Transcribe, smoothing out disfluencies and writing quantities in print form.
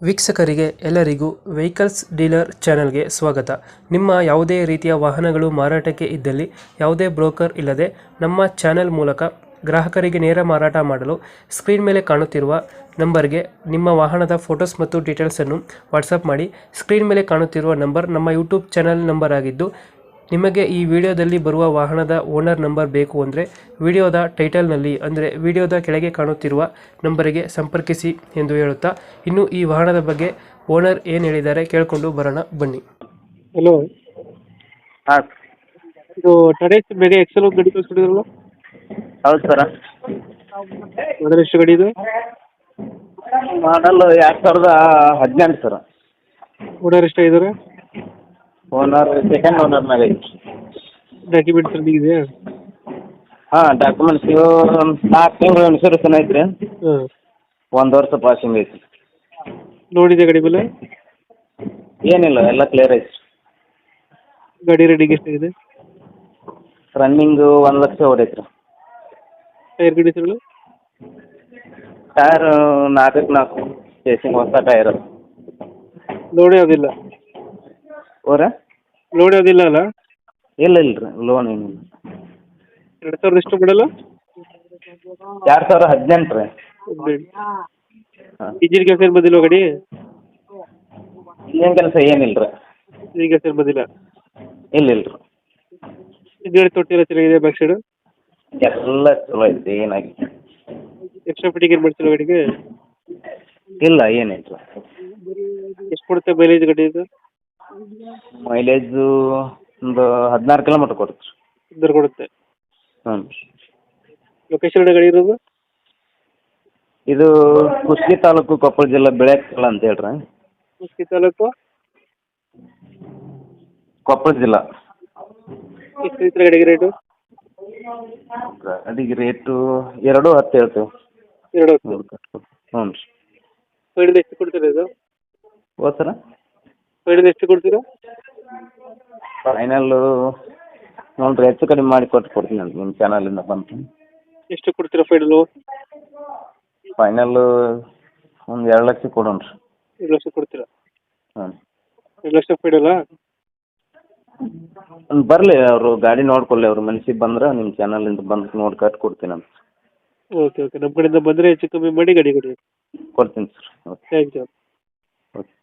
ವೀಕ್ಷಕರಿಗೆ ಎಲ್ಲರಿಗೂ vehicles dealer ಚಾನೆಲ್ಗೆ ಸ್ವಾಗತ. ನಿಮ್ಮ ಯಾವುದೇ ರೀತಿಯ ವಾಹನಗಳು ಮಾರಾಟಕ್ಕೆ ಇದ್ದಲ್ಲಿ ಯಾವುದೇ ಬ್ರೋಕರ್ ಇಲ್ಲದೆ ನಮ್ಮ ಚಾನೆಲ್ ಮೂಲಕ ಗ್ರಾಹಕರಿಗೆ ನೇರ ಮಾರಾಟ ಮಾಡಲು ಸ್ಕ್ರೀನ್ ಮೇಲೆ ಕಾಣುತ್ತಿರುವ ನಂಬರ್ಗೆ ನಿಮ್ಮ ವಾಹನದ ಫೋಟೋಸ್ ಮತ್ತು ಡೀಟೇಲ್ಸನ್ನು ವಾಟ್ಸಪ್ ಮಾಡಿ. ಸ್ಕ್ರೀನ್ ಮೇಲೆ ಕಾಣುತ್ತಿರುವ ನಂಬರ್ ನಮ್ಮ ಯೂಟ್ಯೂಬ್ ಚಾನೆಲ್ ನಂಬರ್ ಆಗಿದ್ದು, ನಿಮಗೆ ಈ ವಿಡಿಯೋದಲ್ಲಿ ಬರುವ ವಾಹನದ ಓನರ್ ನಂಬರ್ ಬೇಕು ಅಂದರೆ ವಿಡಿಯೋದ ಟೈಟಲ್ನಲ್ಲಿ ಅಂದರೆ ವಿಡಿಯೋದ ಕೆಳಗೆ ಕಾಣುತ್ತಿರುವ ನಂಬರಿಗೆ ಸಂಪರ್ಕಿಸಿ ಎಂದು ಹೇಳುತ್ತಾ, ಇನ್ನು ಈ ವಾಹನದ ಬಗ್ಗೆ ಓನರ್ ಏನು ಹೇಳಿದ್ದಾರೆ ಕೇಳಿಕೊಂಡು ಬರೋಣ ಬನ್ನಿ. ಹಲೋ, ಹಾಂ ಇದು ಟಾಟಾ ಬೇಗ ಎಕ್ಸೆಲ್ ಗಾಡಿ ಕಳಿಸ್ಬಿಟ್ಟಿದ್ರಲ್ಲ, ಹೌದು ಸರ. ಮೊದಲ ಎಷ್ಟು ಗಾಡಿ ಇದು? ಮಾಡಲ್ 2018 ಸರ. ಓನರ್ ಎಷ್ಟಾಗಿದ್ದಾರೆ? ಓನರ್ ಸೆಕೆಂಡ್ ಓನರ್ ಮ್ಯಾಗ ಐತಿ. ಡಾಕ್ಯುಮೆಂಟ್ಸ್ ರನ್ನಿಂಗ್ ಇದೆಯಾ? ಹಾಂ, ಡಾಕ್ಯುಮೆಂಟ್ಸ್ ಇವು 4 ತಿಂಗಳು ಇನ್ಶೂರೆನ್ಸ್ ಐತ್ರಿ. ಹಾಂ, 1 ವರ್ಷ ಪಾಸಿಂಗ್ ಐತಿ. ನೋಡಿದೆ ಗಾಡಿ ಮೇಲೆ? ಏನಿಲ್ಲ, ಎಲ್ಲ ಕ್ಲಿಯರ್ ಐತಿ. ಗಾಡಿ ರೆಡಿಗೆ ಎಷ್ಟಾಗಿದೆ? ರನ್ನಿಂಗು 1 ಲಕ್ಷ ಹೊಡೈತ್ರಿ. ಟೈರ್ ಕಂಡೀಷನ್ಗಳು? ಟೈರ್ 4 ಕೇಸಿಂಗ್ ಹೊಸ ಟೈರ್. ಲೋಡ್ ಯಾವುದಿಲ್ಲ? ಓರ ಲೋಡ್ ಯಾವುದಿಲ್ಲ ಅಲ್ಲ? ಇಲ್ಲ ಇಲ್ರಿ, ಲೋನ್ ಏನಿಲ್ಲ. 2000 ಎಷ್ಟು ಬಿಡಲ್ಲ? 2018 ರೀ. ಹಾಂ, ಇಂಜಿನ್ ಕೆಲಸ ಏನು ಬಂದಿಲ್ಲ ಗಾಡಿ? ಏನು ಕೆಲಸ ಏನಿಲ್ಲ ರೀ. ಇಂಜಿನ್ ಕೆಲಸ ಏನು ಬಂದಿಲ್ಲ? ಇಲ್ಲ ಇಲ್ರಿ. ಹಿಂದ್ಗಡೆ ತೊಟ್ಟಿಲ್ಲ ಚೆನ್ನಾಗಿದೆ, ಬ್ಯಾಕ್ ಸೈಡ್ ಎಲ್ಲ ಚಲೋ ಐತಿ, ಏನಾಗಿತ್ತು. ಎಕ್ಸ್ಟ್ರಾ ಫಿಟ್ಟಿಂಗ್ ಏನು ಮಾಡ್ತಿಲ್ಲ ಗಾಡಿಗೆ? ಇಲ್ಲ, ಏನಿಲ್ಲ. ಎಷ್ಟು ಕೊಡುತ್ತೆ ಮೈಲೇಜ್ ಗಾಡಿ ಇದು? ಮೈಲೇಜು ಒಂದು 16 ಕಿಲೋಮೀಟ್ರ್ ಕೊಡುತ್ತೆ. ಇದ್ದರು ಕೊಡುತ್ತೆ. ಹ್ಞೂ. ಲೊಕೇಶನ್ ಗಾಡಿ ಇರೋದು? ಇದು ಕುಷ್ಟಗಿ ತಾಲೂಕು, ಕೊಪ್ಪಳ ಜಿಲ್ಲೆ, ಬೆಳೆಕಲ್ ಅಂತ ಹೇಳ್ರಿ. ಕುಷ್ಟಗಿ ತಾಲೂಕು, ಕೊಪ್ಪಳ ಜಿಲ್ಲಾ. ಎಷ್ಟು ಐತ್ರಿ ಗಾಡಿಗೆ ರೇಟು? ಗಾಡಿಗೆ ರೇಟು 2.10 ಹೇಳ್ತೇವೆ. 2.10. ಹ್ಞೂ ರೀ. ಫೈನಲ್ ಎಷ್ಟು ಕೊಡ್ತೀರಾ ಇದು? ಓ ಸರ, ಫೈನಲ್ ಎಷ್ಟು ಕೊಡ್ತೀರಾ? ಫೈನಲ್ಲು ನೋಡಿರಿ, ಹೆಚ್ಚು ಕಡಿಮೆ ಮಾಡಿ ಕೊಡ್ತೀನಿ ಅಂತ ನಿಮ್ಮ ಚಾನಲಿಂದ ಬಂತು. ಎಷ್ಟು ಕೊಡ್ತೀರಾ ಫೈನಲು? ಫೈನಲ್ಲು ಒಂದು 2 ಲಕ್ಷ ಕೊಡೋಣ ರೀ. 2 ಲಕ್ಷ ಕೊಡ್ತೀರಾ? ಹ್ಞೂ. 2 ಲಕ್ಷ ಫೈನಲ್ಲಾ? ಬರಲಿ, ಅವರು ಗಾಡಿ ನೋಡ್ಕೊಳ್ಳಿ, ಅವ್ರ ಮನಸ್ಸಿಗೆ ಬಂದ್ರೆ ನಿಮ್ಮ ಚಾನಲಿಂದ ಬಂದು ನೋಡಿ ಕಟ್ಟಿ ಕೊಡ್ತೀನಿ ಅಂತ. ಓಕೆ ಓಕೆ, ನಮ್ಮ ಕಡೆಯಿಂದ ಬಂದರೆ ಹೆಚ್ಚು ಕಮ್ಮಿ ಮಾಡಿ ಗಾಡಿ ಕೊಡಿ. ಕೊಡ್ತೀನಿ sir. Okay. Thank you. Okay.